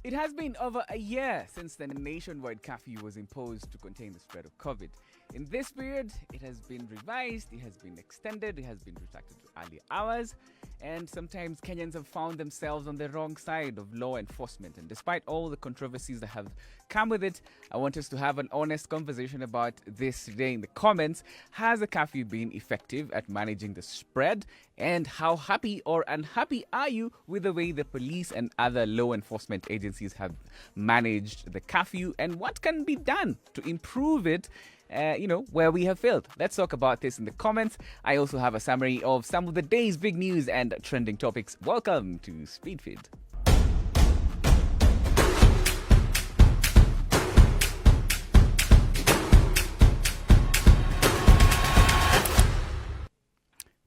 It has been over a year since the nationwide curfew was imposed to contain the spread of COVID. In this period, it has been revised, it has been extended, it has been retracted to earlier hours, and sometimes Kenyans have found themselves on the wrong side of law enforcement. And despite all the controversies that have come with it, I want us to have an honest conversation about this today in the comments. Has the curfew been effective at managing the spread? And how happy or unhappy are you with the way the police and other law enforcement agencies have managed the curfew? And what can be done to improve it? Where we have failed. Let's talk about this in the comments. I also have a summary of some of the day's big news and trending topics. Welcome to Speedfeed.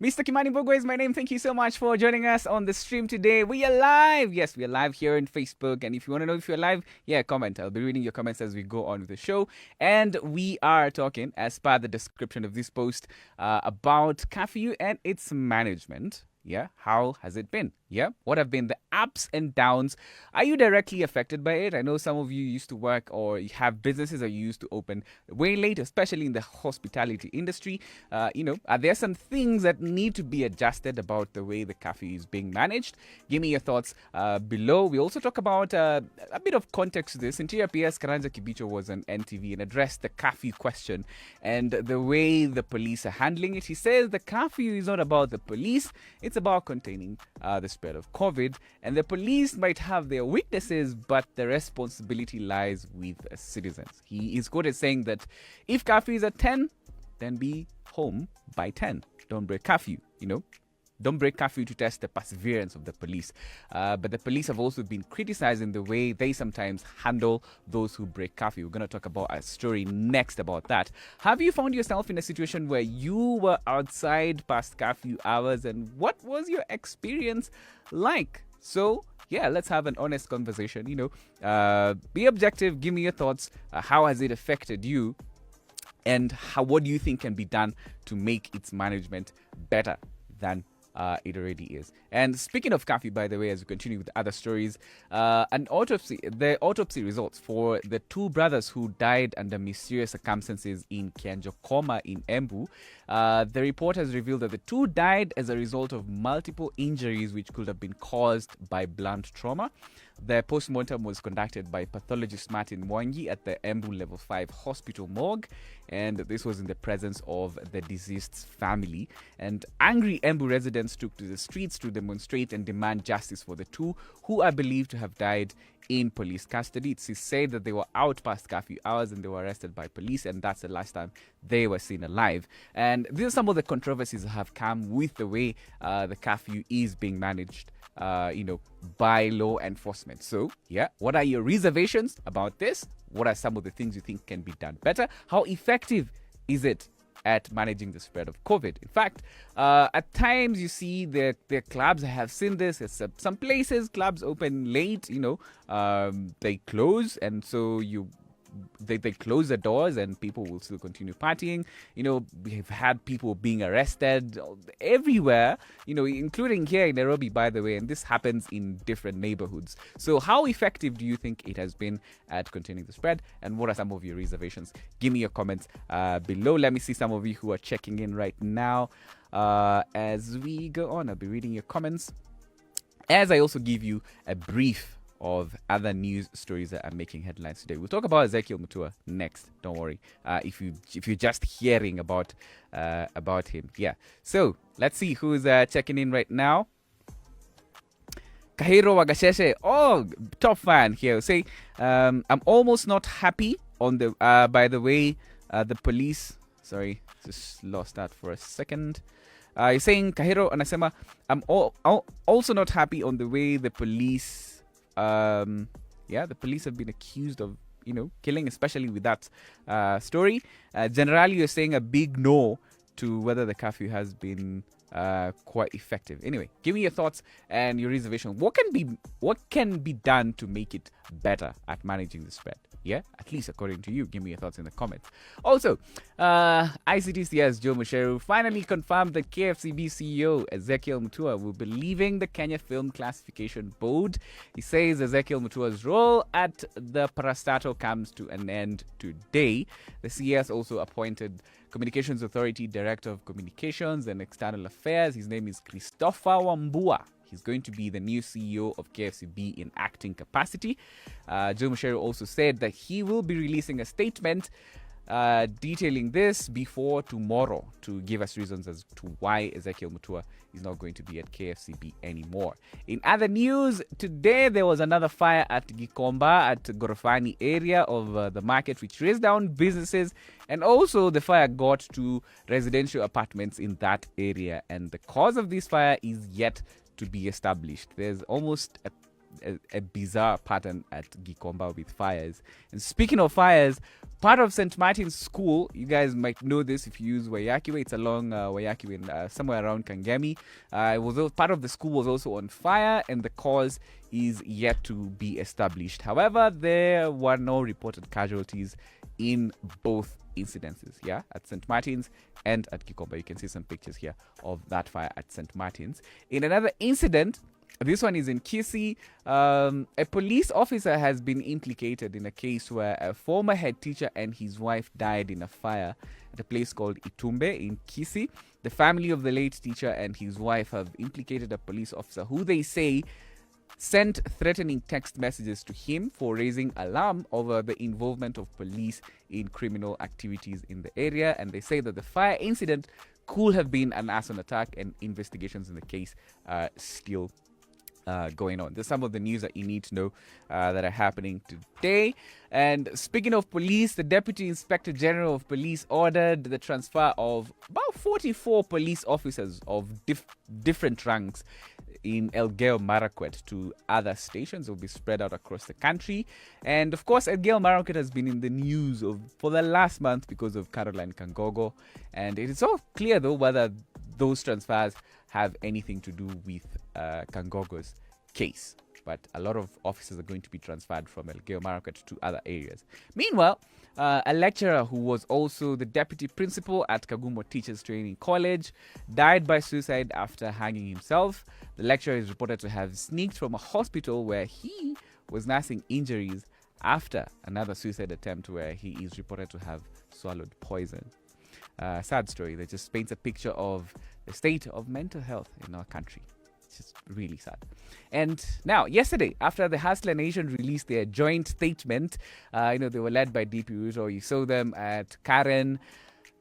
Mr. Kimani Bogo is my name. Thank you so much for joining us on the stream today. We are live. Yes, we are live here on Facebook. And if you want to know if you're live, comment. I'll be reading your comments as we go on with the show. And we are talking, as per the description of this post, about curfew and its management. Yeah, how has it been? Yeah, what have been the ups and downs? Are you directly affected by it? I know some of you used to work or you have businesses that you used to open way late, especially in the hospitality industry. Are there some things that need to be adjusted about the way the curfew is being managed? Give me your thoughts below. We also talk about a bit of context to this. Interior PS Karanja Kibicho was on NTV and addressed the curfew question and the way the police are handling it. He says the curfew is not about the police, it's about containing the spread of COVID, and the police might have their weaknesses, but the responsibility lies with citizens. He is quoted saying that if curfew is at 10, then be home by 10. Don't break curfew, Don't break curfew to test the perseverance of the police. But the police have also been criticizing the way they sometimes handle those who break curfew. We're going to talk about a story next about that. Have you found yourself in a situation where you were outside past curfew hours, and what was your experience like? So, let's have an honest conversation. Be objective. Give me your thoughts. How has it affected you? And what do you think can be done to make its management better than it already is? And speaking of curfew, by the way, as we continue with other stories, the autopsy results for the two brothers who died under mysterious circumstances in Kianjokoma in Embu, the report has revealed that the two died as a result of multiple injuries which could have been caused by blunt trauma. The post-mortem was conducted by pathologist Martin Mwangi at the Embu Level 5 Hospital morgue, and this was in the presence of the deceased's family. And angry Embu residents took to the streets to demonstrate and demand justice for the two, who are believed to have died in police custody. It's said that they were out past curfew hours and they were arrested by police, and that's the last time they were seen alive. And these are some of the controversies that have come with the way the curfew is being managed by law enforcement. So, what are your reservations about this? What are some of the things you think can be done better? How effective is it at managing the spread of COVID? In fact, at times you see the clubs have seen this. Some places, clubs open late, they close, and so they close the doors and people will still continue partying. We've had people being arrested everywhere, including here in Nairobi, by the way, and this happens in different neighborhoods. So how effective do you think it has been at containing the spread, and what are some of your reservations? Give me your comments below. Let me see some of you who are checking in right now. As we go on, I'll be reading your comments as I also give you a brief of other news stories that are making headlines today. We'll talk about Ezekiel Mutua next. Don't worry. If you're just hearing about him, So let's see who's checking in right now. Kahiro Wagasheshe, top fan here. Say, I'm almost not happy on the. By the way, the police. Sorry, just lost that for a second. You're saying Kahiro anasema, I'm also not happy on the way the police. The police have been accused of, killing, especially with that story. Generally, you're saying a big no to whether the curfew has been quite effective. Anyway, give me your thoughts and your reservation. What can be done to make it better at managing the spread? Yeah, at least according to you. Give me your thoughts in the comments. Also, ICTC's Joe Musheru finally confirmed that KFCB CEO Ezekiel Mutua will be leaving the Kenya Film Classification Board. He says Ezekiel Mutua's role at the parastatal comes to an end today. The CS also appointed Communications Authority Director of Communications and External Affairs. His name is Christopher Wambua. He's going to be the new CEO of KFCB in acting capacity. Joe Musheru also said that he will be releasing a statement detailing this before tomorrow to give us reasons as to why Ezekiel Mutua is not going to be at KFCB anymore. In other news, today there was another fire at Gikomba at Gorofani area of the market, which raised down businesses, and also the fire got to residential apartments in that area, and the cause of this fire is yet to be established. There's almost a bizarre pattern at Gikomba with fires. And speaking of fires, part of St. Martin's School, you guys might know this if you use Wayakiwe. It's along Wayakiwe and somewhere around Kangemi. Part of the school was also on fire, and the cause is yet to be established. However, there were no reported casualties in both incidences, at St. Martin's and at Gikomba. You can see some pictures here of that fire at St. Martin's. In another incident, this one is in Kisii. A police officer has been implicated in a case where a former head teacher and his wife died in a fire at a place called Itumbe in Kisii. The family of the late teacher and his wife have implicated a police officer who they say sent threatening text messages to him for raising alarm over the involvement of police in criminal activities in the area. And they say that the fire incident could have been an arson attack, and investigations in the case are still going on. There's some of the news that you need to know that are happening today. And speaking of police, the Deputy Inspector General of Police ordered the transfer of about 44 police officers of different ranks in Elgeyo Marakwet to other stations. Will be spread out across the country. And of course, Elgeyo Marakwet has been in the news for the last month because of Caroline Kangogo. And it is not clear though whether those transfers have anything to do with Kangogo's case. But a lot of officers are going to be transferred from Elgeyo Marakwet to other areas. Meanwhile, a lecturer who was also the deputy principal at Kagumo Teachers Training College died by suicide after hanging himself. The lecturer is reported to have sneaked from a hospital where he was nursing injuries after another suicide attempt where he is reported to have swallowed poison. Sad story that just paints a picture of the state of mental health in our country. It's just really sad. And now, yesterday, after the Hustler Nation released their joint statement, they were led by DP Ruto. You saw them at Karen.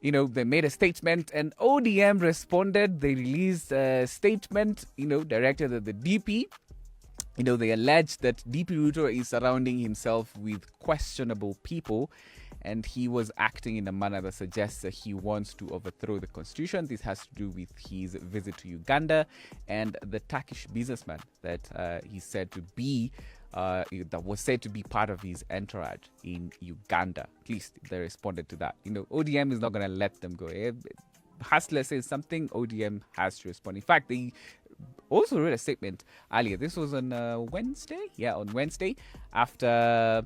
They made a statement, and ODM responded. They released a statement, directed at the DP. They alleged that DP Ruto is surrounding himself with questionable people, and he was acting in a manner that suggests that he wants to overthrow the constitution. This has to do with his visit to Uganda and the Turkish businessman that he's said to be, that was said to be part of his entourage in Uganda. At least they responded to that. ODM is not going to let them go. If Hustler says something, ODM has to respond. In fact, they also wrote a statement earlier. This was on Wednesday. Yeah, on Wednesday, after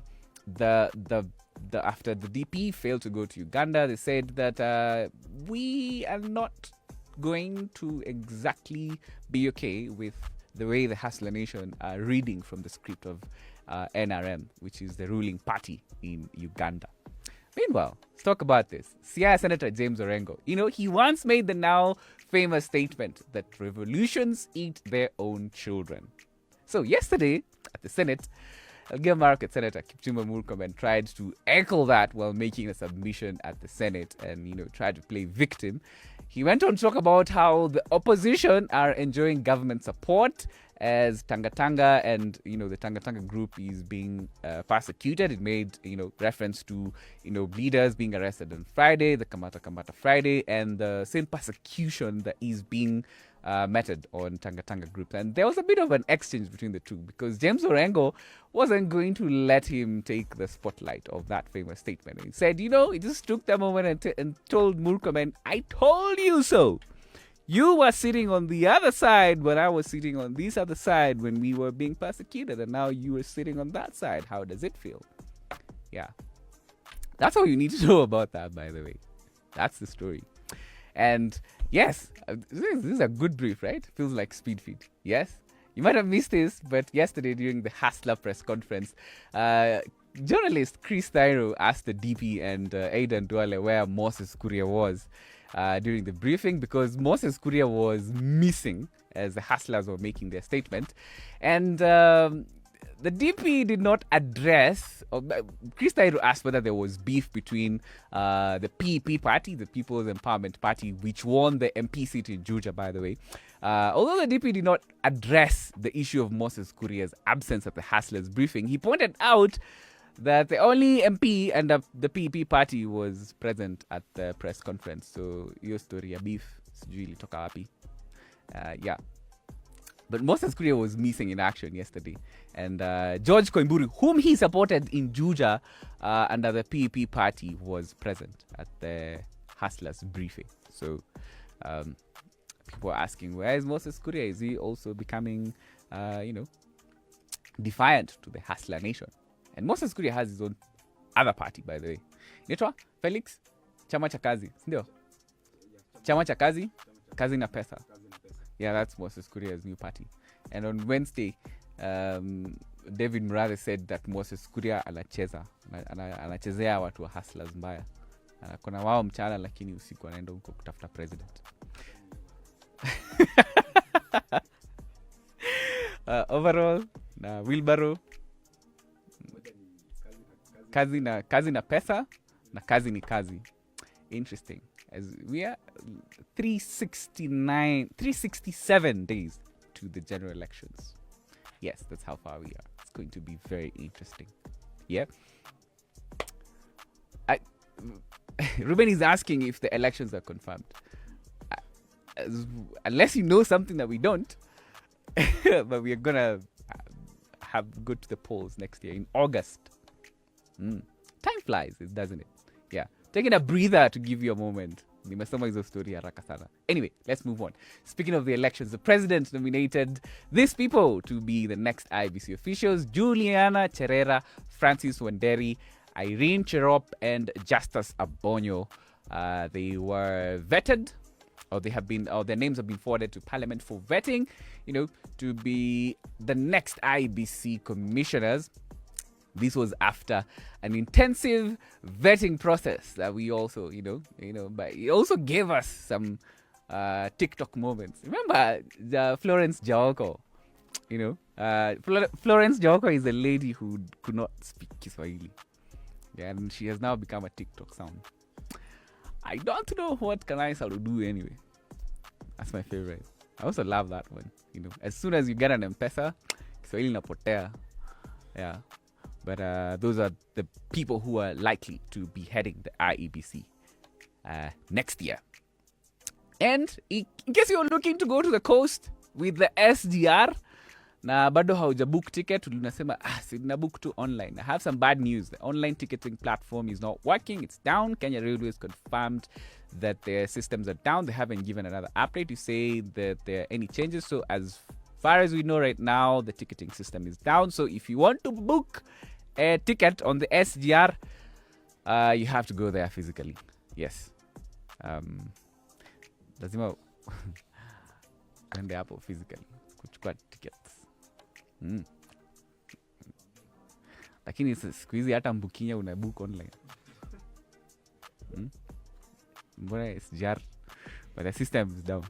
after the DP failed to go to Uganda, they said that we are not going to exactly be okay with the way the Hustler Nation are reading from the script of NRM, which is the ruling party in Uganda. Meanwhile, let's talk about this. Siaya Senator James Orengo, he once made the now famous statement that revolutions eat their own children. So yesterday at the Senate, Elgeyo Marakwet Senator Kipchumba Murkomen tried to echo that while making a submission at the Senate and, tried to play victim. He went on to talk about how the opposition are enjoying government support as Tanga and, the Tanga group is being persecuted. It made, reference to, leaders being arrested on Friday, the Kamata Friday, and the same persecution that is being meted on Tanga group. And there was a bit of an exchange between the two because James Orengo wasn't going to let him take the spotlight of that famous statement. He said, he just took the moment and told Murkomen, I told you so. You were sitting on the other side when I was sitting on this other side when we were being persecuted, and now you are sitting on that side. How does it feel? Yeah. That's all you need to know about that, by the way. That's the story. And yes, this is a good brief, right? Feels like speed feed. Yes. You might have missed this, but yesterday during the Hustler press conference, journalist Chris Thairo asked the DP and Aidan Duale where Moses Kuria was during the briefing, because Moses Kuria was missing as the Hustlers were making their statement. And the DP did not address, Chris Thairo asked whether there was beef between the PEP party, the People's Empowerment Party, which won the MP seat in Juja, by the way. Although the DP did not address the issue of Moses Kuria's absence at the Hustlers briefing, he pointed out that the only MP and the PEP party was present at the press conference. So, your story, a beef, sijui ilitoka wapi. Yeah. But Moses Kuria was missing in action yesterday. And George Koimburi, whom he supported in Juja under the PEP party, was present at the Hustlers briefing. So people are asking, where is Moses Kuria? Is he also becoming, defiant to the Hustler nation? And Moses Kuria has his own other party, by the way. Inaitwa Felix Chama cha Kazi, sindio? Chama cha Kazi, Kazi na Pesa. Yeah, that's Moses Kuria's new party. And on Wednesday, David Murade said that Moses Kuria anachezea watu wa Hustlers mbaya. Kuna wao mchana lakini usiku anaenda huko kutafuta president. Overall, na wheelbarrow, kazi na pesa, na kazi ni kazi. Interesting. As we are 367 days to the general elections. Yes, that's how far we are. It's going to be very interesting. Yeah. Ruben is asking if the elections are confirmed. Unless you know something that we don't, but we are gonna go to the polls next year in August. Time flies, doesn't it? Yeah. Taking a breather to give you a moment. Nimesoma hizo story haraka sana. Anyway, let's move on. Speaking of the elections, the president nominated these people to be the next IBC officials: Juliana Cherera, Francis Wanderi, Irene Cherop, and Justus Abonyo. They were vetted, or their names have been forwarded to Parliament for vetting, to be the next IBC commissioners. This was after an intensive vetting process that we also, but it also gave us some TikTok moments. Remember Florence Jaoko? Florence Jaoko is a lady who could not speak Kiswahili. Yeah, and she has now become a TikTok sound. I don't know what Kanaisa will do anyway. That's my favorite. I also love that one. As soon as you get an M-Pesa, Kiswahili napotea. Yeah. But those are the people who are likely to be heading the IEBC next year. And in case you're looking to go to the coast with the SGR, na bado haujabook ticket, unasema sina book to online. I have some bad news. The online ticketing platform is not working. It's down. Kenya Railways confirmed that their systems are down. They haven't given another update to say that there are any changes. So as far as we know right now, the ticketing system is down. So if you want to book a ticket on the SGR, you have to go there physically. Yes. Lazima uende hapo physically kuchukua tickets. Lakini siku hizi hata mbukinya unabook online. Mbona SGR? But the system is down.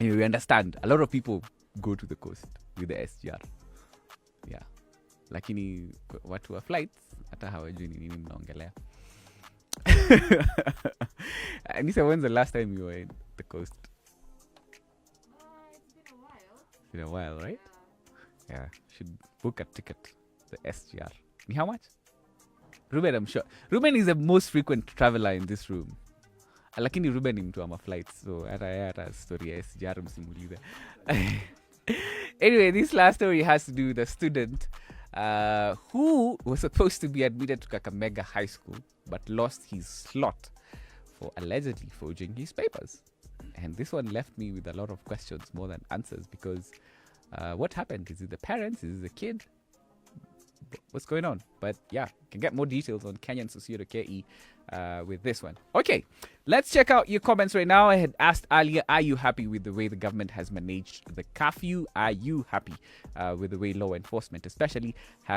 Anyway, we understand. A lot of people go to the coast with the SGR. Yeah. Lakini watu wa flights hata hawajui ni nini mnaongelea. Anissa, when's the last time you were in the coast? It's been a while, right? Yeah. Should book a ticket. The SGR. How much? Ruben, I'm sure. Ruben is the most frequent traveler in this room. Lakini Ruben ni mtu wa flights, so hata story ya SGR msimulize. Anyway, this last story has to do with a student who was supposed to be admitted to Kakamega High School but lost his slot for allegedly forging his papers. And this one left me with a lot of questions more than answers, because what happened? Is it the parents? Is it the kid? What's going on? But yeah, you can get more details on kenyansociety.ke with this one. Okay, let's check out your comments right now. I had asked earlier, are you happy with the way the government has managed the curfew? Are you happy with the way law enforcement especially has